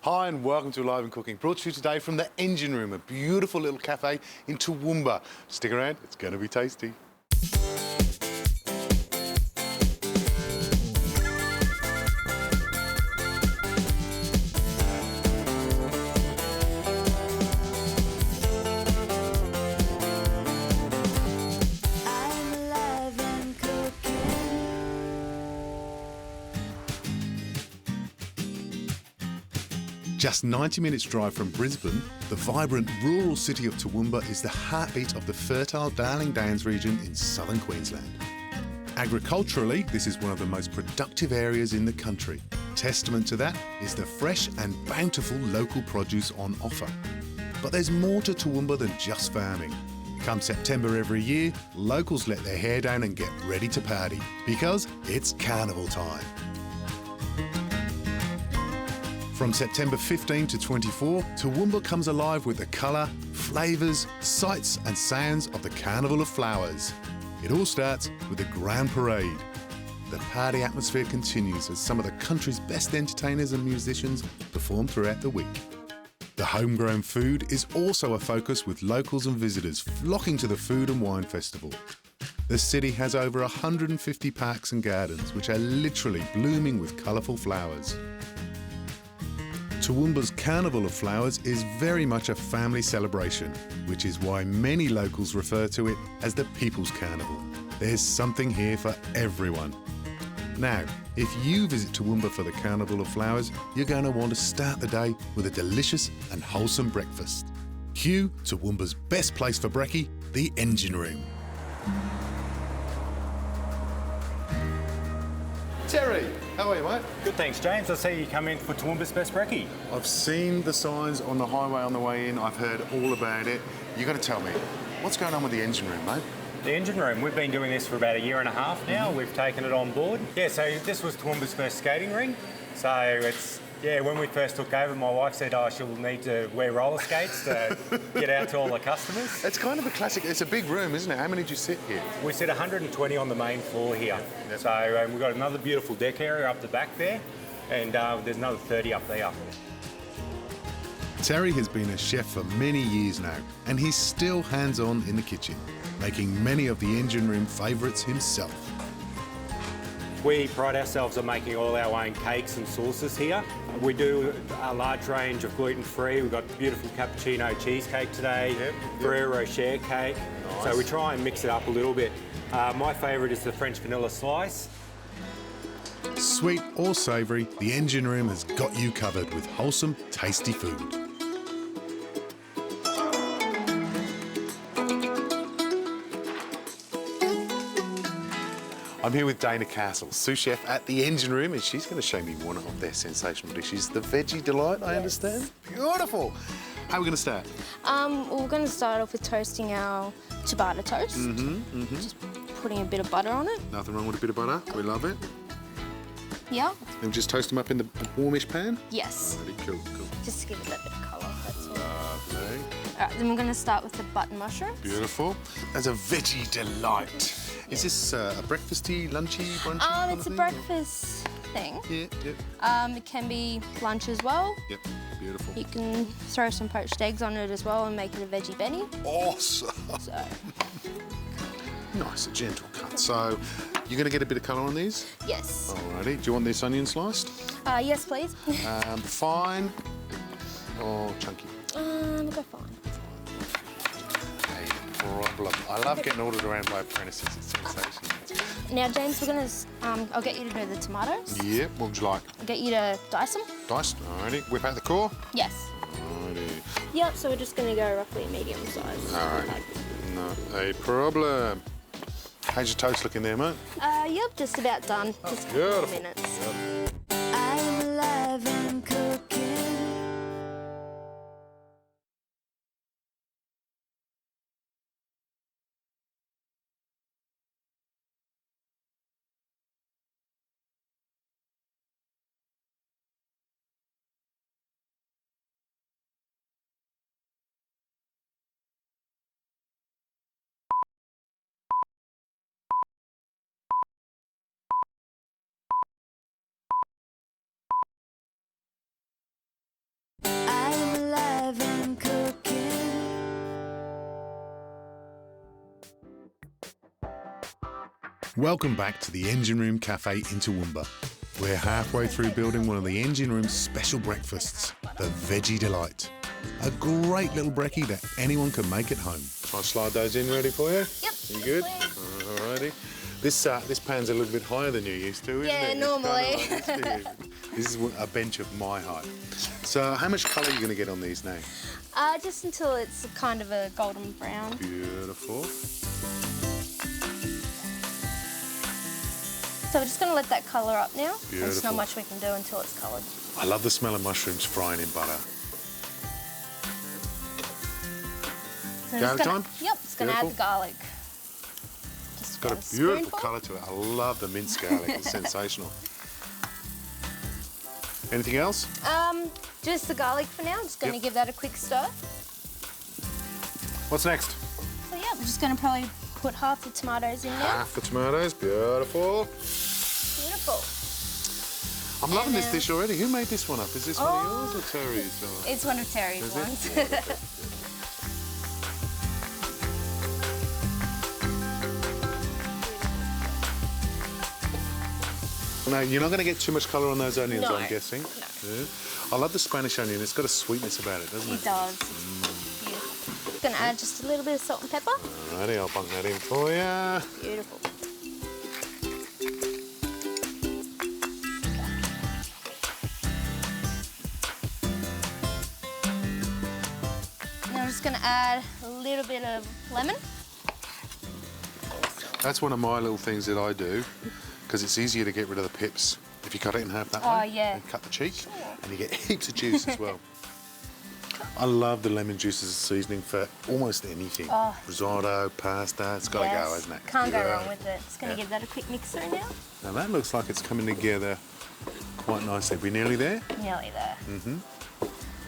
Hi and welcome to Live and Cooking, brought to you today from the Engine Room, a beautiful little cafe in Toowoomba. Stick around, it's going to be tasty. Just 90 minutes drive from Brisbane, the vibrant rural city of Toowoomba is the heartbeat of the fertile Darling Downs region in southern Queensland. Agriculturally, this is one of the most productive areas in the country. Testament to that is the fresh and bountiful local produce on offer. But there's more to Toowoomba than just farming. Come September every year, locals let their hair down and get ready to party, because it's carnival time. From September 15 to 24, Toowoomba comes alive with the colour, flavours, sights and sounds of the Carnival of Flowers. It all starts with the Grand Parade. The party atmosphere continues as some of the country's best entertainers and musicians perform throughout the week. The homegrown food is also a focus, with locals and visitors flocking to the Food and Wine Festival. The city has over 150 parks and gardens, which are literally blooming with colourful flowers. Toowoomba's Carnival of Flowers is very much a family celebration, which is why many locals refer to it as the People's Carnival. There's something here for everyone. Now, if you visit Toowoomba for the Carnival of Flowers, you're going to want to start the day with a delicious and wholesome breakfast. Cue Toowoomba's best place for brekky, the Engine Room. Terry, how are you, mate? Good, thanks, James. I see you come in for Toowoomba's best brekky. I've seen the signs on the highway on the way in. I've heard all about it. You got to tell me, what's going on with the Engine Room, mate? The Engine Room, we've been doing this for about a year and a half now. We've taken it on board. Yeah, so this was Toowoomba's first skating ring. So it's, when we first took over, my wife said, she'll need to wear roller skates to get out to all the customers. It's kind of a classic. It's a big room, isn't it? How many do you sit here? We sit 120 on the main floor here. Yep. So we've got another beautiful deck area up the back there, and there's another 30 up there. Terry has been a chef for many years now, and he's still hands-on in the kitchen, making many of the Engine Room favourites himself. We pride ourselves on making all our own cakes and sauces here. We do a large range of gluten-free. We've got beautiful cappuccino cheesecake today, Ferrero Rocher cake. Nice. So we try and mix it up a little bit. My favourite is the French vanilla slice. Sweet or savoury, the Engine Room has got you covered with wholesome, tasty food. I'm here with Dana Castle, sous chef at the Engine Room, and she's going to show me one of their sensational dishes, the Veggie Delight, I understand. Beautiful. How are we going to start? We're going to start off with toasting our ciabatta toast. Just putting a bit of butter on it. Nothing wrong with a bit of butter. We love it. Yeah. And just toast them up in the warmish pan? Yes. Really cool. Just to give it that bit of colour, that's all. Lovely. All right, then we're going to start with the button mushrooms. Beautiful. As a Veggie Delight. Is this a breakfasty, lunchy, brunchy? It's a breakfast thing. Yeah. It can be lunch as well. Yep, beautiful. You can throw some poached eggs on it as well and make it a veggie Benny. Awesome. So. Nice, a gentle cut. So, you're going to get a bit of colour on these? Yes. Alrighty. Do you want this onion sliced? Yes, please. Fine or chunky? Go fine. Problem. I love getting ordered around by apprentices. It's sensational. Now, James, we're going to, I'll get you to do the tomatoes. Yep, what would you like? I'll get you to dice them. Diced, alrighty. Whip out the core? Yes. Alrighty. Yep, so we're just going to go roughly medium size. Alright, not a problem. How's your toast looking there, mate? Yep, just about done. Just a couple of minutes. Yep. Welcome back to the Engine Room Cafe in Toowoomba. We're halfway through building one of the engine room's special breakfasts, the Veggie Delight. A great little brekkie that anyone can make at home. I'll slide those in, ready for you? Yep. You good? Alrighty. This pan's a little bit higher than you're used to, isn't Yeah, it? normally. This is a bench of my height. So how much colour are you going to get on these now? Just until it's kind of a golden brown. Beautiful. So we're just going to let that colour up now. There's Beautiful. not much we can do until it's coloured. I love the smell of mushrooms frying in butter. So Garlic time? Yep, it's going to add the Beautiful. garlic. Just Got a about beautiful spoonful. colour to it. I love the minced garlic. It's sensational. Anything else? Just the garlic for now. Just going to Yep. give that a quick stir. What's next? So yeah, we're just going to probably put half the tomatoes in now. Half the tomatoes. Beautiful. Beautiful. I'm loving this then- dish already. Who made this one up? Is this one of yours or Terry's? Or... It's one of Terry's Is it? ones. No, you're not going to get too much colour on those onions, No, I'm guessing. no. Yeah. I love the Spanish onion. It's got a sweetness about it, doesn't It it? does. Beautiful. Going to add just a little bit of salt and pepper. Alrighty, I'll bunk that in for you. Beautiful. Now I'm just going to add a little bit of lemon. That's one of my little things that I do, because it's easier to get rid of the pips if you cut it in half that Oh, way. yeah. And cut the cheek, and you get heaps of juice as well. I love the lemon juice as a seasoning for almost anything. Oh. Risotto, pasta, it's got to go, hasn't it? Can't go Yeah. wrong with it. Just going to give that a quick mix through now. Now that looks like it's coming together quite nicely. We're nearly there. Nearly there. Mm-hmm.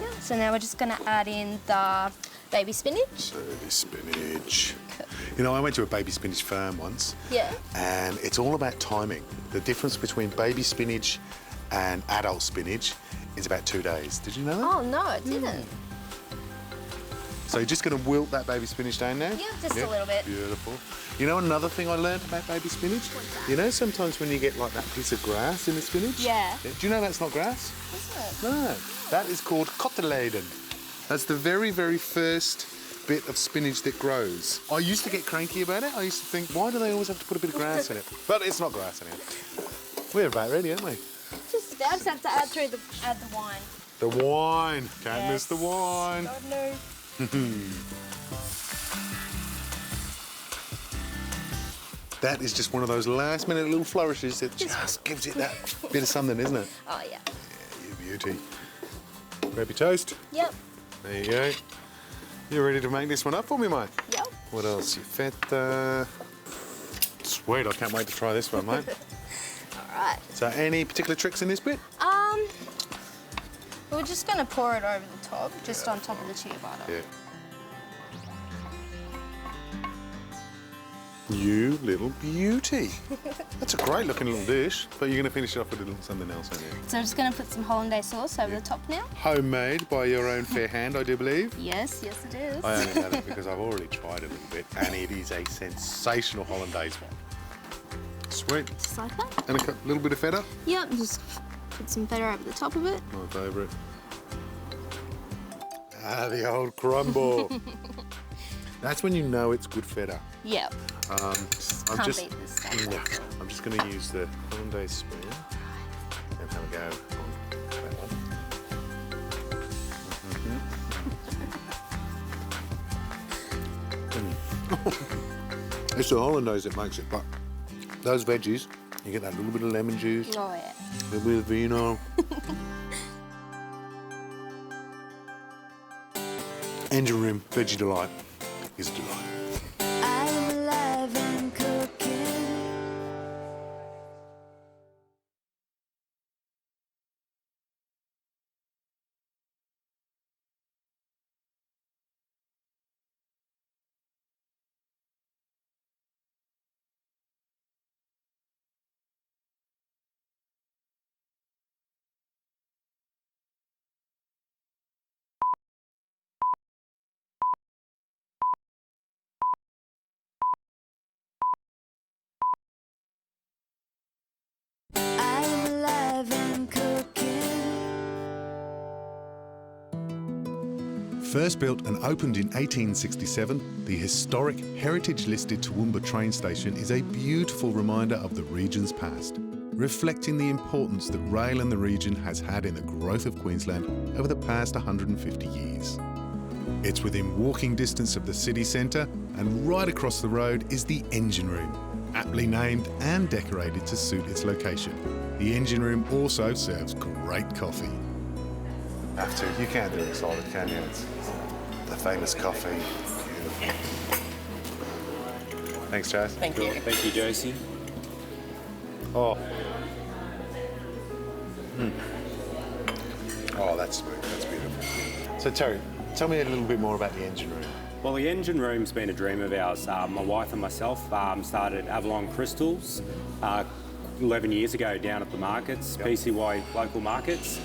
Yeah, so now we're just going to add in the baby spinach. Baby spinach. You know, I went to a baby spinach farm once. Yeah. And it's all about timing. The difference between baby spinach and adult spinach is about 2 days. Did you know that? Oh, no, it didn't. So you're just going to wilt that baby spinach down now? Yeah, just a little bit. Beautiful. You know another thing I learned about baby spinach? What's that? You know sometimes when you get like that piece of grass in the spinach? Yeah. Do you know that's not grass? Is it? No. That is called cotyledon. That's the very, very first bit of spinach that grows. I used to get cranky about it. I used to think, why do they always have to put a bit of grass in it? But it's not grass in it. We're about ready, aren't we? Just about. Just have to add the wine. The wine. Can't miss Yes. the wine. God no. That is just one of those last minute little flourishes that just gives it that bit of something, isn't it? Oh yeah. You beauty. Grab your toast. Yep. There you go. You ready to make this one up for me, mate? Yep. What else? Your feta. Sweet, I can't wait to try this one, mate. All right. So any particular tricks in this bit? We're just gonna pour it over the top, just on top of the ciabatta. Yeah. You little beauty. That's a great looking little dish, but you're going to finish it off with a little something else, aren't you? So I'm just gonna put some hollandaise sauce over the top now. Homemade by your own fair hand, I do believe. Yes, yes it is. I only know that because I've already tried it a little bit, and it is a sensational hollandaise one. Sweet. Just like that. And a little bit of feta. Yep. Just put some feta over the top of it. My favourite. Ah, the old crumble. That's when you know it's good feta. Yep. I'm Can't just, beat this stuff. yeah, I'm just going to use the hollandaise spoon and have a go on that one. It's the hollandaise that makes it, but those veggies, you get that little bit of lemon juice, Oh yeah. a little bit of vino. Engine room veggie delight is a delight. First built and opened in 1867, the historic heritage-listed Toowoomba train station is a beautiful reminder of the region's past, reflecting the importance that rail in the region has had in the growth of Queensland over the past 150 years. It's within walking distance of the city centre, and right across the road is the engine room, aptly named and decorated to suit its location. The engine room also serves great coffee. Have to. You can't do it solid, can you? It's the famous coffee. Thanks, Chase. Thank you. Thank you, Josie. Oh. Oh, that's smooth. That's beautiful. So, Terry, tell me a little bit more about the engine room. Well, the engine room's been a dream of ours. My wife and myself started Avalon Crystals 11 years ago down at the markets, PCY local markets,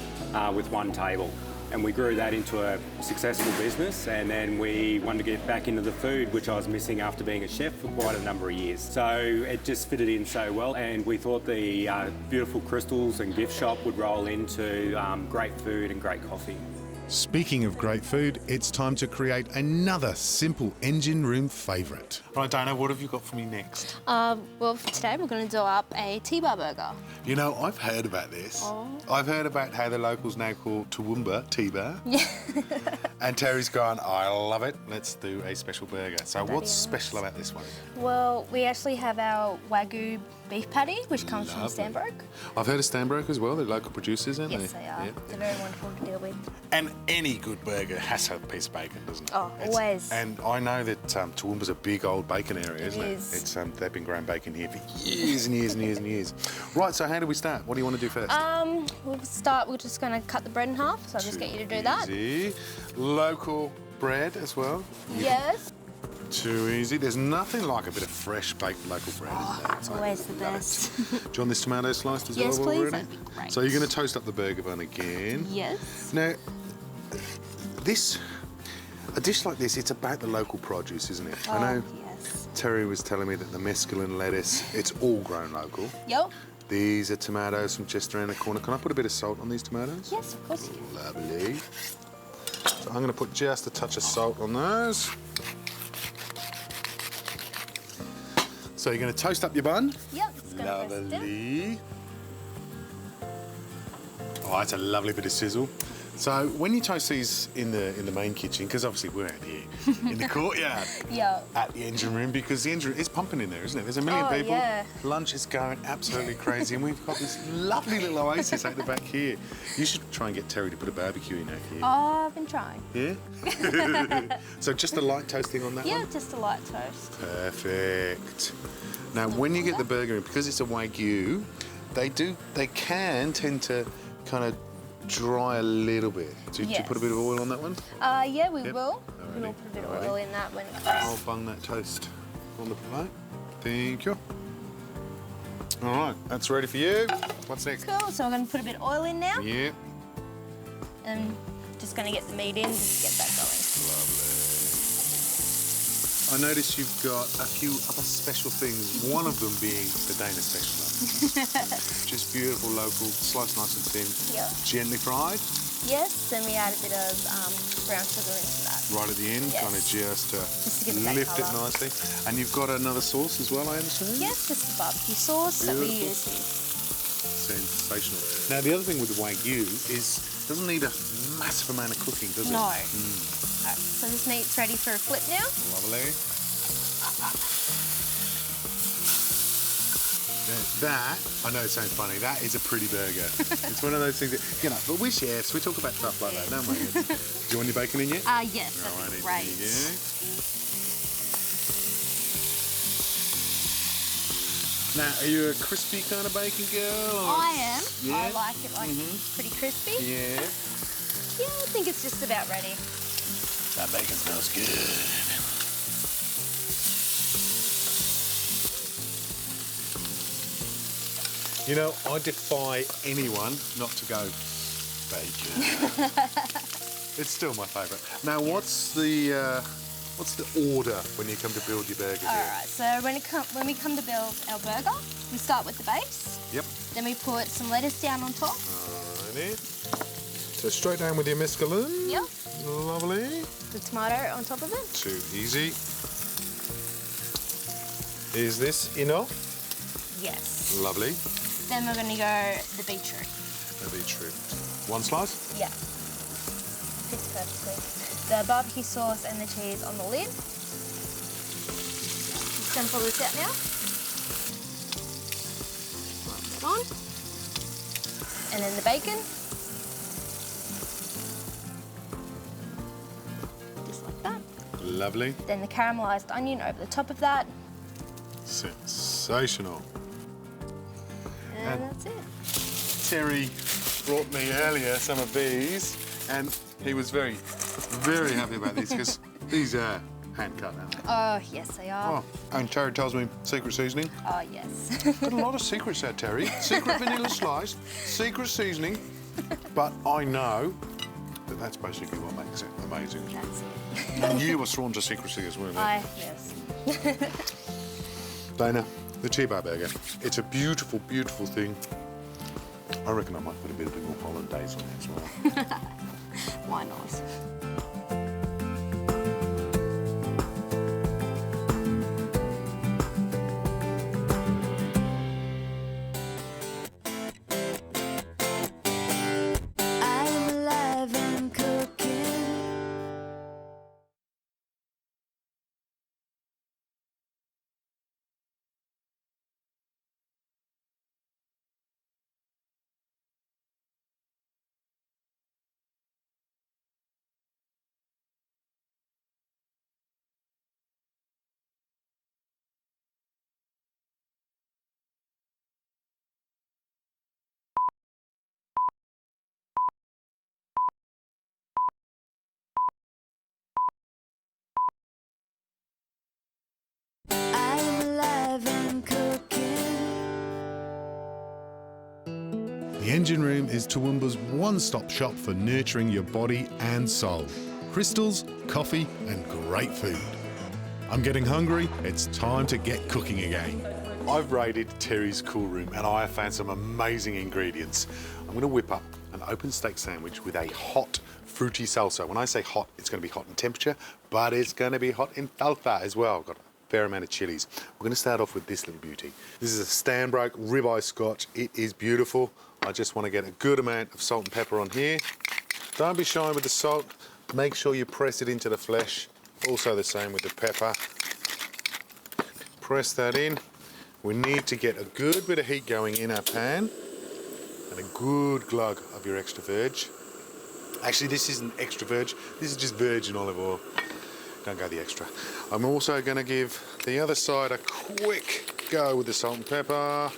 with one table. And we grew that into a successful business, and then we wanted to get back into the food, which I was missing after being a chef for quite a number of years. So it just fitted in so well, and we thought the beautiful crystals and gift shop would roll into great food and great coffee. Speaking of great food, it's time to create another simple engine room favourite. Right, Dana, what have you got for me next? Well, for today we're going to do up a T-bar burger. You know, I've heard about this. Oh. I've heard about how the locals now call Toowoomba T-bar. Yeah. And Terry's gone, I love it, let's do a special burger. So what's special about this one? Well, we actually have our Wagyu beef patty, which comes from Lovely. Stanbroke. I've heard of Stanbroke as well, they're local producers, aren't Yes, they? they are. Yeah. They're very wonderful to deal with. And any good burger has to have a piece of bacon, doesn't it? Oh, always. And I know that Toowoomba's a big old bacon area, isn't it? is. It's they've been growing bacon here for years and years and years and years. Right, so how do we start? What do you want to do first? We're just going to cut the bread in half, so I'll just get you to do that. Easy. Local bread as well. Yes. Too easy. There's nothing like a bit of fresh baked local bread. Oh, isn't there? it's always the Love best. it. Do you want this tomato sliced as Yes, well? while please. we're ready? That'd be great. So you're going to toast up the burger bun again. Yes. Now, a dish like this, it's about the local produce, isn't it? I know Yes. Terry was telling me that the mesclun lettuce, it's all grown local. Yep. These are tomatoes from just around the corner. Can I put a bit of salt on these tomatoes? Yes, of course you can. Lovely. So I'm going to put just a touch of salt on those. So you're going to toast up your bun. Yep. It's going to toast it. Lovely. Oh, that's a lovely bit of sizzle. So when you toast these in the main kitchen, because obviously we're out here in the courtyard Yeah. at the engine room, because the engine is pumping in there, isn't it? There's a million Oh, people. yeah. Lunch is going absolutely crazy, and we've got this lovely little oasis out the back here. You should try and get Terry to put a barbecue in out here. Oh, I've been trying. Yeah? So just a light toasting on that Yeah, one? just a light toast. Perfect. Now, when you get the burger in, because it's a Wagyu, they can tend to kind of dry a little bit. Do you put a bit of oil on that one? Yeah, we Yep. will. Alrighty, We'll put a bit of alrighty. oil in that when it I'll comes. bung that toast on the plate. Thank you. All right, that's ready for you. What's next? Cool. So I'm going to put a bit of oil in now, Yeah, and just going to get the meat in, just to get that going. lovely. I noticed you've got a few other special things, one of them being the Dana special onions. Just beautiful, local, sliced nice and thin, Yep. gently fried, Yes. Then we add a bit of brown sugar into that. right at the end, Yes. kind of just to give it that lift it colour. nicely. And you've got another sauce as well, I understand? Yes, just the barbecue sauce that we Beautiful. use here. Sensational. Now, the other thing with the Wagyu is it doesn't need a massive amount of cooking, does it? No. Alright, so this meat's ready for a flip now. Lovely. That, I know it sounds funny, that is a pretty burger. It's one of those things that, you know, but we're chefs, we talk about stuff like that, don't we? Do you want your bacon in yet? Yes, that'd Alrighty, be great. there you go. Now, are you a crispy kind of bacon girl? Or? I am. Yeah? I like it pretty crispy. Yeah. Yeah, I think it's just about ready. That bacon smells good. You know, I defy anyone not to go bacon. It's still my favourite. Now, what's the order when you come to build your burger? All right. So when we come to build our burger, we start with the base. Yep. Then we put some lettuce down on top. Alrighty. So straight down with your mescaline. Yep. Lovely. The tomato on top of it. Too easy. Is this enough? Yes. Lovely. Then we're going to go the beetroot. The beetroot. One slice? Yeah. Fits perfectly. The barbecue sauce and the cheese on the lid. Just going to pull this out now. It's on. And then the bacon. Just like that. Lovely. Then the caramelised onion over the top of that. Sensational. And that's it. Terry brought me earlier some of these, and he was very, very happy about these because these are hand cut, aren't they? Oh, yes, they are. Oh, and Terry tells me secret seasoning. Oh, yes. Got a lot of secrets there, Terry. Secret vanilla slice, secret seasoning, but I know that that's basically what makes it amazing. That's it. And you were sworn to secrecy as well, weren't you? Yes. Dana, the Chiba burger. It's a beautiful, beautiful thing. I reckon I might put a bit of New Hollandaise on it as well. Why not? The engine room is Toowoomba's one-stop shop for nurturing your body and soul. Crystals, coffee, and great food. I'm getting hungry. It's time to get cooking again. I've raided Terry's cool room and I have found some amazing ingredients. I'm going to whip up an open steak sandwich with a hot, fruity salsa. When I say hot, it's going to be hot in temperature, but it's going to be hot in salsa as well. Got a fair amount of chilies. We're going to start off with this little beauty. This is a Stanbroke ribeye scotch. It is beautiful. I just want to get a good amount of salt and pepper on here. Don't be shy with the salt. Make sure you press it into the flesh. Also the same with the pepper. Press that in. We need to get a good bit of heat going in our pan and a good glug of your extra virgin. Actually, this isn't extra virgin. This is just virgin olive oil. Don't go the extra. I'm also going to give the other side a quick go with the salt and pepper.